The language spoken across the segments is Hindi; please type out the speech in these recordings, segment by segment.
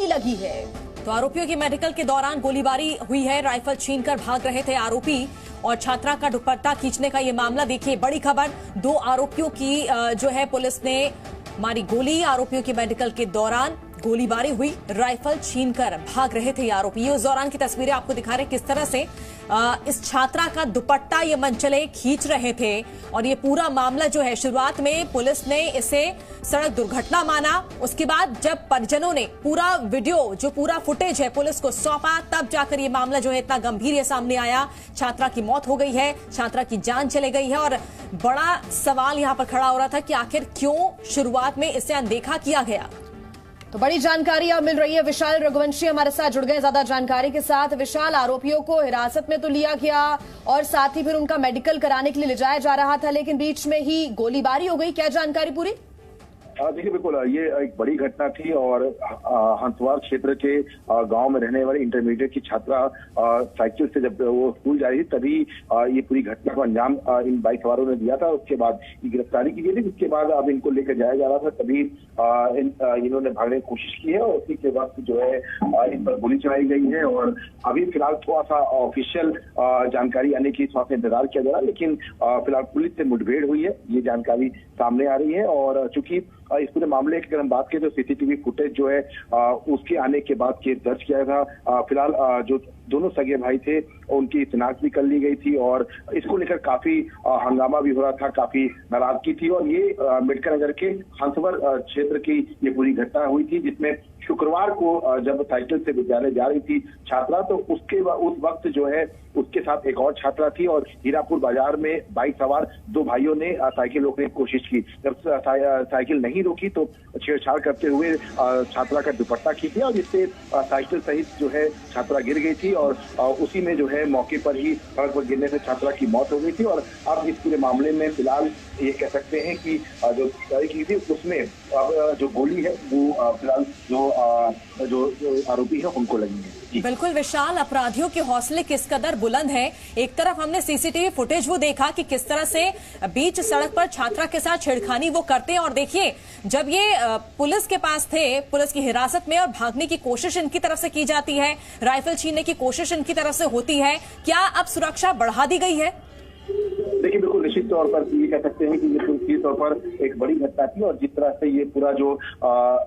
लगी है। तो आरोपियों की मेडिकल के दौरान गोलीबारी हुई है। राइफल छीनकर भाग रहे थे आरोपी और छात्रा का दुपट्टा खींचने का ये मामला। देखिए बड़ी खबर, 2 आरोपियों की जो है पुलिस ने मारी गोली। आरोपियों की मेडिकल के दौरान गोलीबारी हुई, राइफल छीनकर भाग रहे थे ये आरोपी। ये उस दौरान की तस्वीरें आपको दिखा रहे किस तरह से इस छात्रा का दुपट्टा ये मनचले खींच रहे थे। और ये पूरा मामला जो है, शुरुआत में पुलिस ने इसे सड़क दुर्घटना माना। उसके बाद जब परिजनों ने पूरा वीडियो, जो पूरा फुटेज है, पुलिस को सौंपा, तब जाकर ये मामला जो है इतना गंभीर ये सामने आया। छात्रा की मौत हो गई है, छात्रा की जान चले गई है। और बड़ा सवाल यहां पर खड़ा हो रहा था कि आखिर क्यों शुरुआत में इसे अनदेखा किया गया। तो बड़ी जानकारी अब मिल रही है। विशाल रघुवंशी हमारे साथ जुड़ गए ज्यादा जानकारी के साथ। विशाल, आरोपियों को हिरासत में तो लिया गया और साथ ही फिर उनका मेडिकल कराने के लिए ले जाया जा रहा था, लेकिन बीच में ही गोलीबारी हो गई। क्या जानकारी पूरी? देखिए बिल्कुल, ये एक बड़ी घटना थी और हंसवार क्षेत्र के गांव में रहने वाली इंटरमीडिएट की छात्रा साइकिल से जब वो स्कूल जा रही थी तभी ये पूरी घटना को अंजाम इन बाइक सवारों ने दिया था। उसके बाद ये गिरफ्तारी की गई थी। उसके बाद अब इनको लेकर जाया जा रहा था, तभी इन्होंने भागने की कोशिश की है और उसी के बाद जो है इन पर गोली चलाई गई है। और अभी फिलहाल थोड़ा सा ऑफिशियल जानकारी आने की थोड़ा सा इंतजार किया जा रहा है, लेकिन फिलहाल पुलिस से मुठभेड़ हुई है, ये जानकारी सामने आ रही है। और चूंकि इस पूरे मामले की अगर हम बात करें तो सीसीटीवी फुटेज जो है उसके आने के बाद केस दर्ज किया था। फिलहाल जो दोनों सगे भाई थे उनकी शिनाख्त भी कर ली गई थी और इसको लेकर काफी हंगामा भी हो रहा था, काफी नाराजगी थी। और ये अम्बेडकर नगर के हंसवर क्षेत्र की ये पूरी घटना हुई थी, जिसमें शुक्रवार को जब साइकिल से विद्यालय जा रही थी छात्रा, तो उस वक्त जो है उसके साथ एक और छात्रा थी और हीरापुर बाजार में बाइक सवार 2 भाइयों ने साइकिल रोकने की कोशिश की। जब साइकिल नहीं रोकी तो छेड़छाड़ करते हुए छात्रा का दुपट्टा खींच दिया और जिससे साइकिल सहित जो है छात्रा गिर गई थी और उसी में जो है मौके पर ही सड़क पर गिरने से छात्रा की मौत हो गई थी। और अब इस पूरे मामले में फिलहाल ये कह सकते हैं कि जो गिरफ्तारी की थी उसमें अब जो गोली है वो फिलहाल जो आरोपी है उनको लगी है। बिल्कुल विशाल, अपराधियों के हौसले किस कदर बुलंद है। एक तरफ हमने सीसीटीवी फुटेज वो देखा कि किस तरह से बीच सड़क पर छात्रा के साथ छेड़खानी वो करते हैं और देखिए जब ये पुलिस के पास थे, पुलिस की हिरासत में, और भागने की कोशिश इनकी तरफ से की जाती है, राइफल छीनने की कोशिश इनकी तरफ से होती है। क्या अब सुरक्षा बढ़ा दी गई है? देखिए बिल्कुल, निश्चित तौर पर ये कह सकते हैं कि ये निश्चित तौर पर एक बड़ी घटना थी और जिस तरह से ये पूरा जो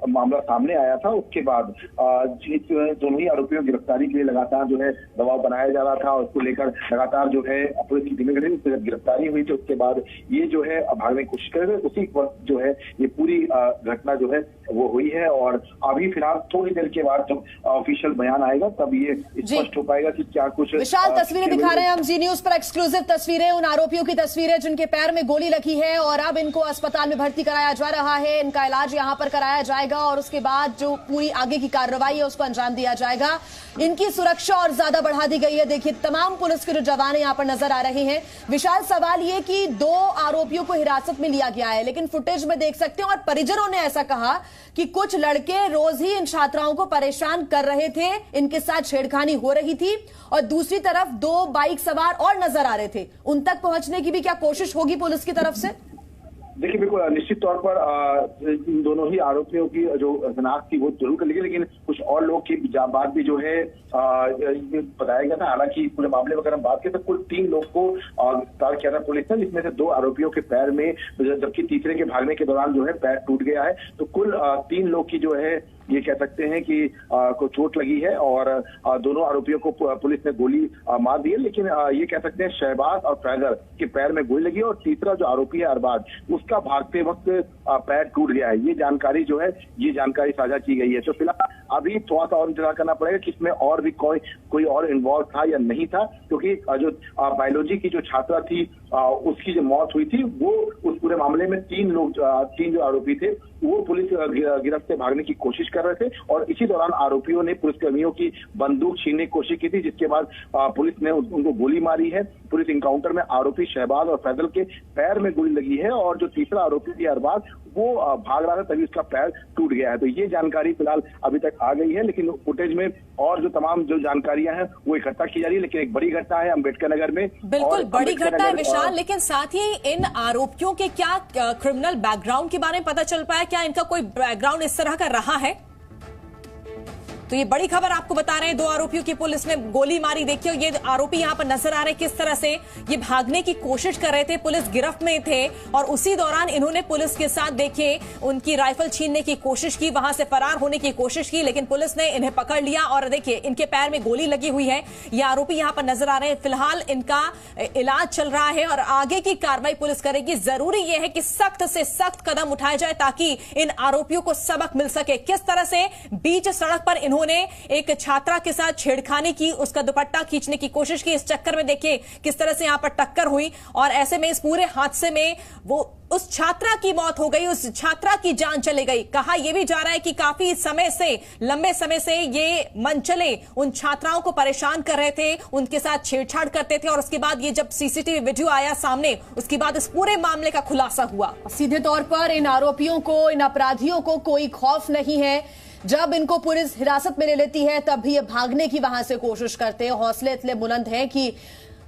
मामला सामने आया था उसके बाद दोनों ही आरोपियों की गिरफ्तारी के लिए लगातार जो है दबाव बनाया जा रहा था और उसको लेकर लगातार जो है पुलिस की टीमें गई। जब गिरफ्तारी हुई तो उसके बाद ये जो है भागने की कोशिश कर रहे थे, उसी वक्त जो है ये पूरी घटना जो है वो हुई है। और अभी फिलहाल थोड़ी देर के बाद जब ऑफिशियल बयान आएगा तब ये स्पष्ट हो पाएगा कि क्या कुछ। विशाल, तस्वीरें दिखा रहे हैं हम जी न्यूज पर, एक्सक्लूसिव तस्वीरें, उन आरोपियों की तस्वीरें जिनके पैर में गोली लगी है और अब इनको अस्पताल में भर्ती कराया जा रहा है। इनका इलाज यहां पर कराया जाएगा और उसके बाद जो पूरी आगे की कार्रवाई है उसको अंजाम दिया जाएगा। इनकी सुरक्षा और ज्यादा बढ़ा दी गई है। देखिए तमाम पुलिस के जो जवान यहां पर नजर आ रहे हैं। विशाल, सवाल ये कि 2 आरोपियों को हिरासत में लिया गया है, लेकिन फुटेज में देख सकते हैं और परिजनों ने ऐसा कहा कि कुछ लड़के रोज ही इन छात्राओं को परेशान कर रहे थे, इनके साथ छेड़खानी हो रही थी और दूसरी तरफ 2 बाइक सवार और नजर आ रहे थे। उन तक पहुंचने की भी क्या कोशिश होगी पुलिस की तरफ से? देखिए बिल्कुल, निश्चित तौर पर इन दोनों ही आरोपियों की जो शिनाख्त थी वो जरूर कर ली गई, लेकिन कुछ और लोग की बात भी जो है बताया गया था। हालांकि पूरे मामले में अगर हम बात करें तो कुल 3 लोग को गिरफ्तार किया था पुलिस ने, जिसमें से 2 आरोपियों के पैर में, जबकि तीसरे के भागने के दौरान जो है पैर टूट गया है। तो कुल 3 लोग की जो है ये कह सकते हैं कि को चोट लगी है और दोनों आरोपियों को पुलिस ने गोली मार दी है। लेकिन ये कह सकते हैं शहबाज और फैजल के पैर में गोली लगी और तीसरा जो आरोपी है अरबाज, उसका भागते वक्त पैर टूट गया है। ये जानकारी जो है ये जानकारी साझा की गई है। तो फिलहाल अभी थोड़ा सा और इंतजार करना पड़ेगा कि इसमें और भी कोई और इन्वॉल्व था या नहीं था, क्योंकि जो बायोलॉजी की जो छात्रा थी उसकी जो मौत हुई थी वो उस पूरे मामले में 3 जो आरोपी थे वो पुलिस गिरफ्त से भागने की कोशिश कर रहे थे और इसी दौरान आरोपियों ने पुलिसकर्मियों की बंदूक छीनने की कोशिश की थी, जिसके बाद पुलिस ने उनको गोली मारी है। पुलिस इनकाउंटर में आरोपी शहबाज और फैजल के पैर में गोली लगी है और जो तीसरा आरोपी थी अरबाज वो भाग रहा था, तभी उसका पैर टूट गया है। तो ये जानकारी फिलहाल अभी तक आ गई है, लेकिन फुटेज में और जो तमाम जो जानकारियां हैं वो इकट्ठा की जा रही है। लेकिन एक बड़ी घटना है अम्बेडकर नगर में, बिल्कुल बड़ी घटना है विशाल, लेकिन साथ ही इन आरोपियों के क्या क्रिमिनल बैकग्राउंड के बारे में पता चल पाया? क्या इनका कोई बैकग्राउंड इस तरह का रहा है? तो ये बड़ी खबर आपको बता रहे हैं, 2 आरोपियों की पुलिस ने गोली मारी। देखिए ये आरोपी यहां पर नजर आ रहे किस तरह से ये भागने की कोशिश कर रहे थे, पुलिस गिरफ्त में थे और उसी दौरान इन्होंने पुलिस के साथ देखिए उनकी राइफल छीनने की कोशिश की, वहां से फरार होने की कोशिश की, लेकिन पुलिस ने इन्हें पकड़ लिया और देखिए इनके पैर में गोली लगी हुई है। ये आरोपी यहां पर नजर आ रहे हैं। फिलहाल इनका इलाज चल रहा है और आगे की कार्रवाई पुलिस करेगी। जरूरी यह है कि सख्त से सख्त कदम उठाए जाए ताकि इन आरोपियों को सबक मिल सके। किस तरह से बीच सड़क पर इन्होंने एक छात्रा के साथ छेड़खानी की, उसका दुपट्टा खींचने की कोशिश की, इस चक्कर में देखिए किस तरह से यहां पर टक्कर हुई और ऐसे में इस पूरे हादसे में वो उस छात्रा की मौत हो गई, उस छात्रा की जान चली गई। कहा यह भी जा रहा है कि काफी समय से, लंबे समय से ये मनचले उन छात्राओं को परेशान कर रहे थे, उनके साथ छेड़छाड़ करते थे और उसके बाद ये जब सीसीटीवी वीडियो आया सामने, उसके बाद इस पूरे मामले का खुलासा हुआ। सीधे तौर पर इन आरोपियों को, इन अपराधियों को कोई खौफ नहीं है। जब इनको पुलिस हिरासत में ले लेती है तब भी ये भागने की वहां से कोशिश करते हैं। हौसले इतने बुलंद हैं कि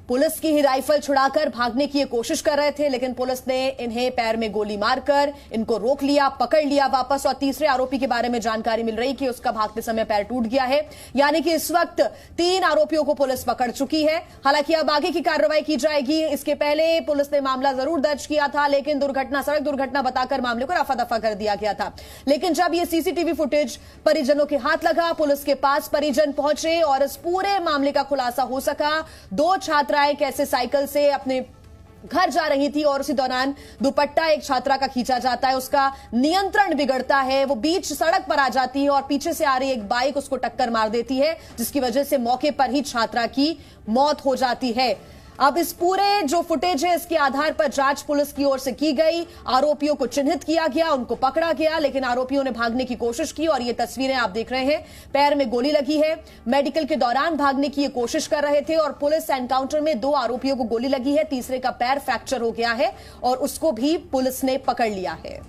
पुलिस की ही राइफल छुड़ाकर भागने की ये कोशिश कर रहे थे, लेकिन पुलिस ने इन्हें पैर में गोली मारकर इनको रोक लिया, पकड़ लिया वापस। और तीसरे आरोपी के बारे में जानकारी मिल रही कि उसका भागते समय पैर टूट गया है। यानी कि इस वक्त 3 आरोपियों को पुलिस पकड़ चुकी है। हालांकि अब आगे की कार्रवाई की जाएगी। इसके पहले पुलिस ने मामला जरूर दर्ज किया था, लेकिन सड़क दुर्घटना बताकर मामले को रफा दफा कर दिया गया था। लेकिन जब यह सीसीटीवी फुटेज परिजनों के हाथ लगा, पुलिस के पास परिजन पहुंचे और इस पूरे मामले का खुलासा हो सका। 2 छात्राएं कैसे साइकिल से अपने घर जा रही थी और उसी दौरान दुपट्टा एक छात्रा का खींचा जाता है, उसका नियंत्रण बिगड़ता है, वो बीच सड़क पर आ जाती है और पीछे से आ रही एक बाइक उसको टक्कर मार देती है, जिसकी वजह से मौके पर ही छात्रा की मौत हो जाती है। अब इस पूरे जो फुटेज है इसके आधार पर जांच पुलिस की ओर से की गई। आरोपियों को चिन्हित किया गया, उनको पकड़ा गया, लेकिन आरोपियों ने भागने की कोशिश की और ये तस्वीरें आप देख रहे हैं। पैर में गोली लगी है, मेडिकल के दौरान भागने की ये कोशिश कर रहे थे और पुलिस एनकाउंटर में 2 आरोपियों को गोली लगी है, तीसरे का पैर फ्रैक्चर हो गया है और उसको भी पुलिस ने पकड़ लिया है।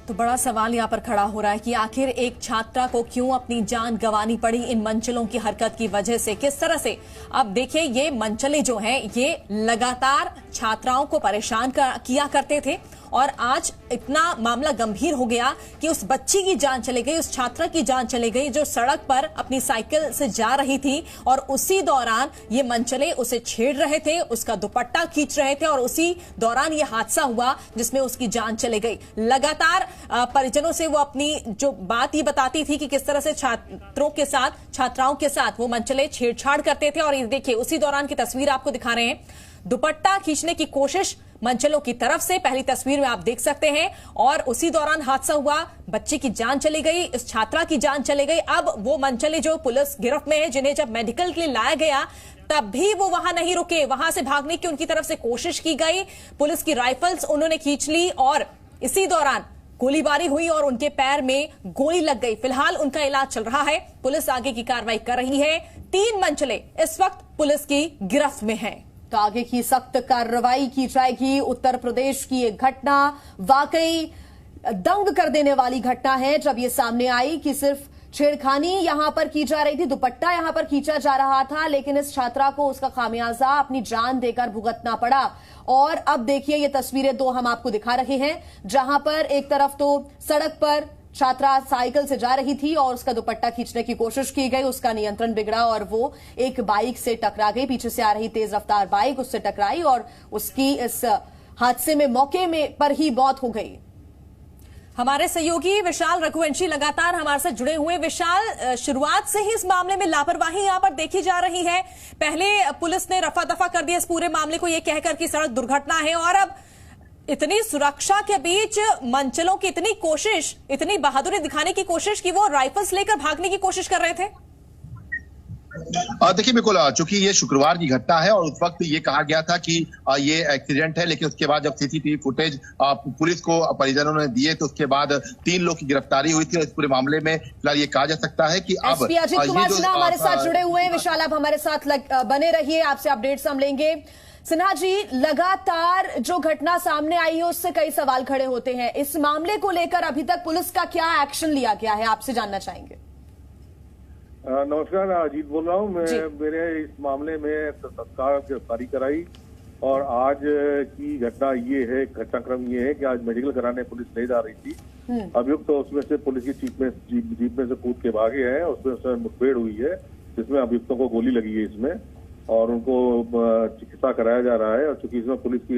तो बड़ा सवाल यहां पर खड़ा हो रहा है कि आखिर एक छात्रा को क्यों अपनी जान गंवानी पड़ी इन मंचलों की हरकत की वजह से, किस तरह से। अब देखिए ये मंचले जो हैं ये लगातार छात्राओं को परेशान किया करते थे और आज इतना मामला गंभीर हो गया कि उस बच्ची की जान चली गई, उस छात्रा की जान चली गई जो सड़क पर अपनी साइकिल से जा रही थी और उसी दौरान ये मनचले उसे छेड़ रहे थे, उसका दुपट्टा खींच रहे थे और उसी दौरान ये हादसा हुआ जिसमें उसकी जान चली गई। लगातार परिजनों से वो अपनी जो बात ये बताती थी कि किस तरह से छात्रों के साथ, छात्राओं के साथ वो मनचले छेड़छाड़ करते थे और ये देखिए उसी दौरान की तस्वीर आपको दिखा रहे हैं। दुपट्टा खींचने की कोशिश मंचलों की तरफ से पहली तस्वीर में आप देख सकते हैं और उसी दौरान हादसा हुआ, बच्चे की जान चली गई, इस छात्रा की जान चली गई। अब वो मंचले जो पुलिस गिरफ्त में है, जिन्हें जब मेडिकल के लिए लाया गया तब भी वो वहां नहीं रुके, वहां से भागने की उनकी तरफ से कोशिश की गई, पुलिस की राइफल्स उन्होंने खींच ली और इसी दौरान गोलीबारी हुई और उनके पैर में गोली लग गई। फिलहाल उनका इलाज चल रहा है, पुलिस आगे की कार्रवाई कर रही है। 3 मंचले इस वक्त पुलिस की गिरफ्त में हैं। तो आगे की सख्त कार्रवाई की जाएगी। उत्तर प्रदेश की एक घटना वाकई दंग कर देने वाली घटना है जब ये सामने आई कि सिर्फ छेड़खानी यहां पर की जा रही थी, दुपट्टा यहां पर खींचा जा रहा था, लेकिन इस छात्रा को उसका खामियाजा अपनी जान देकर भुगतना पड़ा। और अब देखिए ये तस्वीरें 2 हम आपको दिखा रहे हैं, जहां पर एक तरफ तो सड़क पर छात्रा साइकिल से जा रही थी और उसका दुपट्टा खींचने की कोशिश की गई, उसका नियंत्रण बिगड़ा और वो एक बाइक से टकरा गई। पीछे से आ रही तेज रफ्तार बाइक उससे टकराई और उसकी इस हादसे में मौके में पर ही मौत हो गई। हमारे सहयोगी विशाल रघुवंशी लगातार हमारे साथ जुड़े हुए। विशाल, शुरुआत से ही इस मामले में लापरवाही यहां पर देखी जा रही है। पहले पुलिस ने रफा दफा कर दिया इस पूरे मामले को, यह कहकर कि सड़क दुर्घटना है, और अब इतनी सुरक्षा के बीच मंचलों की इतनी कोशिश, इतनी बहादुरी दिखाने की कोशिश कि वो राइफल्स लेकर भागने की कोशिश कर रहे थे। देखिए बिल्कुल, चूंकि ये शुक्रवार की घटना है और उस वक्त ये कहा गया था कि ये एक्सीडेंट है, लेकिन उसके बाद जब सीसीटीवी फुटेज पुलिस को परिजनों ने दिए तो उसके बाद 3 लोग की गिरफ्तारी हुई थी और इस पूरे मामले में फिलहाल ये कहा जा सकता है कि अब अजित कुमार सिन्हा हमारे साथ जुड़े हुए हैं। विशाल, आप हमारे साथ बने रहिए, आपसे अपडेट्स हम लेंगे। सिन्हा जी, लगातार जो घटना सामने आई है उससे कई सवाल खड़े होते हैं। इस मामले को लेकर अभी तक पुलिस का क्या एक्शन लिया गया है, आपसे जानना चाहेंगे। नमस्कार, अजीत बोल रहा हूँ मैं। मेरे इस मामले में तत्काल गिरफ्तारी कराई और आज की घटना ये है, घटनाक्रम ये है कि आज मेडिकल कराने पुलिस नहीं जा रही थी अभियुक्त तो उसमें से पुलिस की जीप में से कूद के भागे हैं। उसमें मुठभेड़ हुई है जिसमें अभियुक्तों को गोली लगी है इसमें, और उनको चिकित्सा कराया जा रहा है। और चूंकि इसमें पुलिस की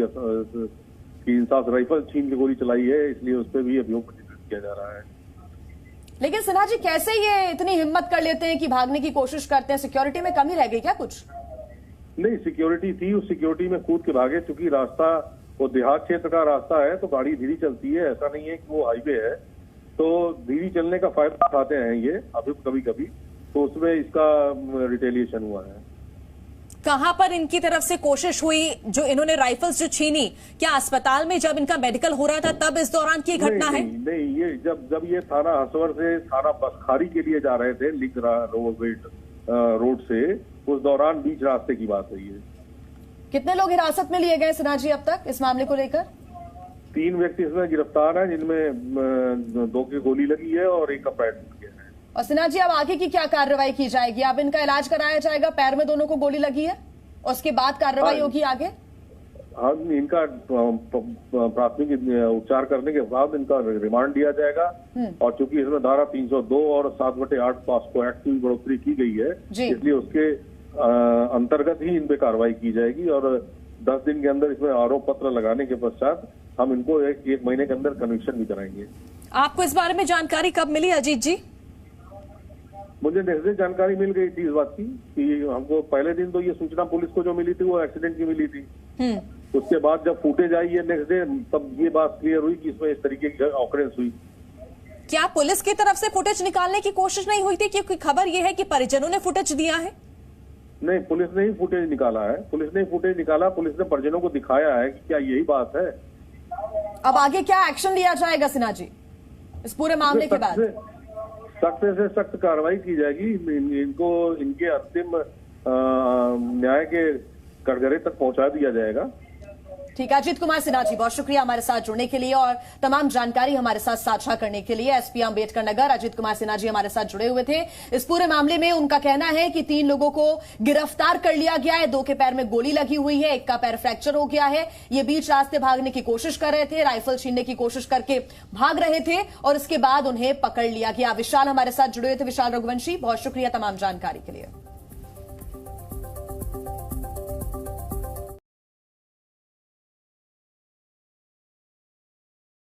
इंसास राइफल छीन के गोली चलाई है, इसलिए उस पर भी अभियोग पंजीकृत किया जा रहा है। लेकिन सिन्हा जी, कैसे ये इतनी हिम्मत कर लेते हैं कि भागने की कोशिश करते हैं? सिक्योरिटी में कमी रह गई क्या कुछ? नहीं, सिक्योरिटी थी, उस सिक्योरिटी में कूद के भागे। चूंकि रास्ता वो देहात क्षेत्र का रास्ता है तो गाड़ी धीरे चलती है, ऐसा नहीं है कि वो हाईवे है। तो धीरे चलने का फायदा उठाते हैं ये अभियुक्त कभी कभी, तो उसमें इसका रिटेलिएशन हुआ है। कहां पर इनकी तरफ से कोशिश हुई? जो इन्होंने राइफल्स जो छीनी, क्या अस्पताल में जब इनका मेडिकल हो रहा था तब इस दौरान की घटना है? नहीं, ये जब ये थाना हसवर से थाना बसखारी के लिए जा रहे थे लिंक रोड से, उस दौरान बीच रास्ते की बात है ये। कितने लोग हिरासत में लिए गए सिन्हा जी अब तक इस मामले को लेकर? 3 व्यक्ति इसमें गिरफ्तार हैं, जिनमें 2 की गोली लगी है और 1 का पैर टूट गया है। और सिन्हा जी, अब आगे की क्या कार्रवाई की जाएगी? अब इनका इलाज कराया जाएगा, पैर में दोनों को गोली लगी है, उसके बाद कार्रवाई होगी आगे? हाँ, इनका प्राथमिक उपचार करने के बाद इनका रिमांड दिया जाएगा। और चूंकि इसमें धारा 302 और 7/8 पॉस्को एक्ट की बढ़ोतरी की गई है, इसलिए उसके अंतर्गत ही इन पे कार्रवाई की जाएगी। और 10 दिन के अंदर इसमें आरोप पत्र लगाने के पश्चात हम इनको एक महीने के अंदर कन्विक्शन भी कराएंगे। आपको इस बारे में जानकारी कब मिली अजीत जी? मुझे नेक्स्ट डे जानकारी मिल गई थी इस बात की कि हमको पहले दिन तो ये सूचना पुलिस को जो मिली थी वो एक्सीडेंट की मिली थी। उसके बाद जब फुटेज आई है नेक्स्ट डे, तब ये बात क्लियर हुई कि इसमें इस तरीके की ऑकरेंस हुई। क्या पुलिस की तरफ से फुटेज निकालने की कोशिश नहीं हुई थी? क्योंकि खबर यह है कि परिजनों ने फुटेज दिया है। नहीं, पुलिस ने ही फुटेज निकाला है। पुलिस ने फुटेज निकाला, पुलिस ने परिजनों को दिखाया है कि क्या यही बात है। अब आगे क्या एक्शन लिया जाएगा सिन्हा जी इस पूरे मामले के बाद? सख्त से सख्त कार्रवाई की जाएगी। इनको इनके अंतिम न्याय के कटघरे तक पहुंचा दिया जाएगा। ठीक है, अजीत कुमार सिन्हा जी, बहुत शुक्रिया हमारे साथ जुड़ने के लिए और तमाम जानकारी हमारे साथ साझा करने के लिए। एसपी अम्बेडकर नगर अजीत कुमार सिन्हा जी हमारे साथ जुड़े हुए थे। इस पूरे मामले में उनका कहना है कि 3 लोगों को गिरफ्तार कर लिया गया है। 2 के पैर में गोली लगी हुई है, 1 का पैर फ्रैक्चर हो गया है। ये बीच रास्ते भागने की कोशिश कर रहे थे, राइफल छीनने की कोशिश करके भाग रहे थे और इसके बाद उन्हें पकड़ लिया गया। विशाल हमारे साथ जुड़े हुए थे, विशाल रघुवंशी, बहुत शुक्रिया तमाम जानकारी के लिए।